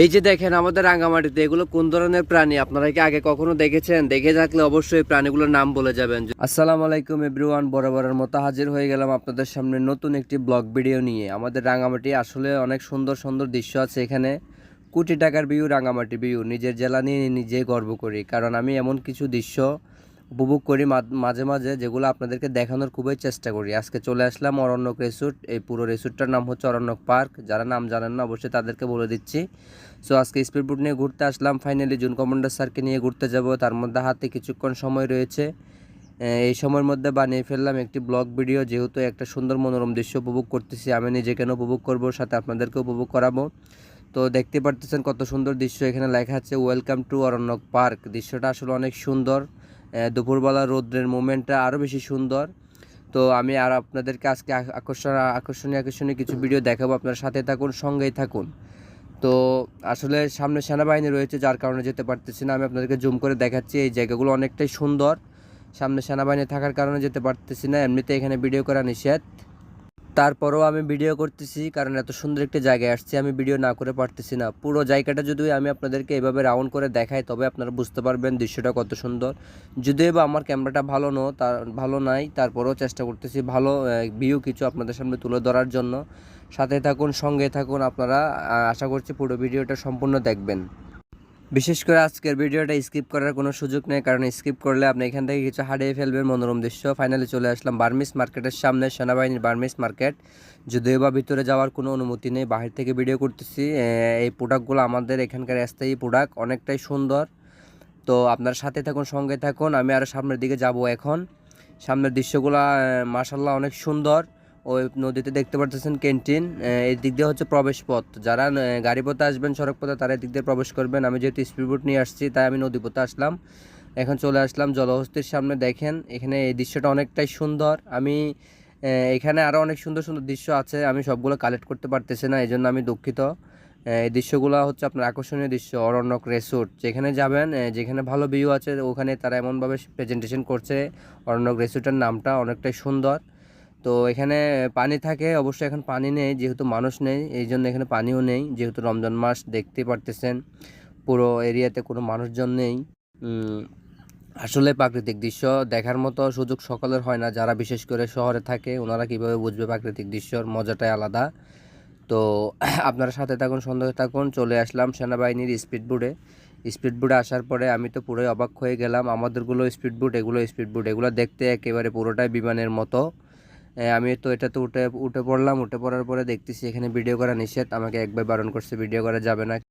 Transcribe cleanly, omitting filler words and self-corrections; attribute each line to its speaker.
Speaker 1: এই যে দেখেন আমাদের রাঙ্গামাটিতে এগুলো কোন ধরনের প্রাণী, আপনারা কি আগে কখনো দেখেছেন? দেখে থাকলে অবশ্যই প্রাণীগুলোর নাম বলে যাবেন। আসসালামু আলাইকুম এভরিওয়ান, বরাবরের মতো হাজির হয়ে গেলাম আপনাদের সামনে নতুন একটি ব্লগ ভিডিও নিয়ে। আমাদের রাঙ্গামাটি আসলে অনেক সুন্দর সুন্দর দৃশ্য আছে এখানে। কোটি টাকার ভিউ, রাঙ্গামাটি ভিউ। নিজের জেলা নিয়ে নিজেই গর্ব করি, কারণ আমি এমন কিছু দৃশ্য উপভোগ করি মাঝে মাঝে, যেগুলো আপনাদেরকে দেখানোর খুবই চেষ্টা করি। আজকে চলে আসলাম অরণ্যক রিসোর্ট। এই পুরো রিসোর্টটার নাম হচ্ছে অরণ্যক পার্ক। যারা নাম জানেন না অবশ্যই তাদেরকে বলে দিচ্ছি। সো আজকে স্পিড বোট নিয়ে ঘুরতে আসলাম। ফাইনালি জুন কমান্ডার স্যারকে নিয়ে ঘুরতে যাব, তার মধ্যে হাতে কিছুক্ষণ সময় রয়েছে। এই সময়ের মধ্যে বানিয়ে ফেললাম একটি ব্লগ ভিডিও, যেহেতু একটা সুন্দর মনোরম দৃশ্য উপভোগ করতেছি। আমি নিজেকে উপভোগ করব, সাথে আপনাদেরকে উপভোগ করাবো। তো দেখতে পারতেছেন কত সুন্দর দৃশ্য। এখানে লেখা আছে ওয়েলকাম টু অরণ্যক পার্ক। দৃশ্যটা আসলে অনেক সুন্দর। দুপুরবেলা রৌদ্রের মুভমেন্টটা আরও বেশি সুন্দর। তো আমি আর আপনাদেরকে আজকে আকর্ষণীয় কিছু ভিডিও দেখাবো। আপনারা সাথে থাকুন, সঙ্গেই থাকুন। তো আসলে সামনে সেনাবাহিনী রয়েছে, যার কারণে যেতে পারতেছি না। আমি আপনাদেরকে জুম করে দেখাচ্ছি, এই জায়গাগুলো অনেকটাই সুন্দর। সামনে সেনাবাহিনী থাকার কারণে যেতে পারতেছি না। এমনিতে এখানে ভিডিও করা নিষেধ, তারপরেও আমি ভিডিও করতেছি, কারণ এত সুন্দর একটা জায়গায় আসছি, আমি ভিডিও না করে পারতেছি না। পুরো জায়গাটা যদি আমি আপনাদেরকে এভাবে রাউন্ড করে দেখাই, তবে আপনারা বুঝতে পারবেন দৃশ্যটা কত সুন্দর। যদিও বা আমার ক্যামেরাটা ভালো নাই, তারপরেও চেষ্টা করতেছি ভালো ভিউ কিছু আপনাদের সামনে তুলে ধরার জন্য। সাথে থাকুন, সঙ্গে থাকুন আপনারা। আশা করছি পুরো ভিডিওটা সম্পূর্ণ দেখবেন। বিশেষ করে আজকের ভিডিওটা স্কিপ করার কোনো সুযোগ নেই, কারণ স্কিপ করলে আপনি এখান থেকে কিছু হারিয়ে ফেলবেন মনোরম দৃশ্য। ফাইনালি চলে আসলাম বার্মিস মার্কেটের সামনে, সেনাবাহিনীর বার্মিস মার্কেট। যদিও বা ভিতরে যাওয়ার কোনো অনুমতি নেই, বাহির থেকে ভিডিও করতেছি। এই প্রোডাক্টগুলো আমাদের এখানকার স্থায়ী প্রোডাক্ট, অনেকটাই সুন্দর। তো আপনার সাথে থাকুন, সঙ্গে থাকুন। আমি আরও সামনের দিকে যাব এখন। সামনের দৃশ্যগুলো মাশাআল্লাহ অনেক সুন্দর। ওই নদীতে দেখতে পারতেছেন ক্যান্টিন। এই দিক দিয়ে হচ্ছে প্রবেশ পথ। যারা গাড়ি পথে আসবেন, সড়ক পথে, তারা এই দিক দিয়ে প্রবেশ করবেন। আমি যেহেতু স্পিড বোট নিয়ে আসছি, তাই আমি নদী পথে আসলাম। এখন চলে আসলাম জলহস্তির সামনে। দেখেন এখানে এই দৃশ্যটা অনেকটাই সুন্দর। আমি এখানে আরও অনেক সুন্দর সুন্দর দৃশ্য আছে, আমি সবগুলো কালেক্ট করতে পারতেছি না, এই জন্য আমি দুঃখিত। এই দৃশ্যগুলো হচ্ছে আপনার আকর্ষণীয় দৃশ্য। অরণ্যক রিসোর্ট যেখানে যাবেন, যেখানে ভালো ভিউ আছে, ওখানে তারা এমনভাবে প্রেজেন্টেশন করছে। অরণ্যক রিসোর্টের নামটা অনেকটাই সুন্দর। তো এখানে পানি থাকে, অবশ্যই এখন পানি নেই, যেহেতু মানুষ নেই এই জন্য এখানে পানিও নেই। যেহেতু রমজান মাস, দেখতে পারতেছেন পুরো এরিয়াতে কোনো মানুষজন নেই। আসলে প্রাকৃতিক দৃশ্য দেখার মতো সুযোগ সকলের হয় না। যারা বিশেষ করে শহরে থাকে, ওনারা কীভাবে বুঝবে প্রাকৃতিক দৃশ্যর মজাটাই আলাদা। তো আপনারা সাথে থাকুন, সন্দেহে থাকুন। চলে আসলাম সেনাবাহিনীর স্পিড বোটে আসার পরে আমি তো পুরোই অবাক হয়ে গেলাম। আমাদেরগুলো স্পিড বোট, এগুলো দেখতে একেবারে পুরোটাই বিমানের মতো। আমি তো এটাতে উঠে উঠে পড়লাম। উঠে পড়ার পরে দেখতেছি এখানে ভিডিও করা নিষেধ। আমাকে একবার বারণ করছে, ভিডিও করা যাবে না।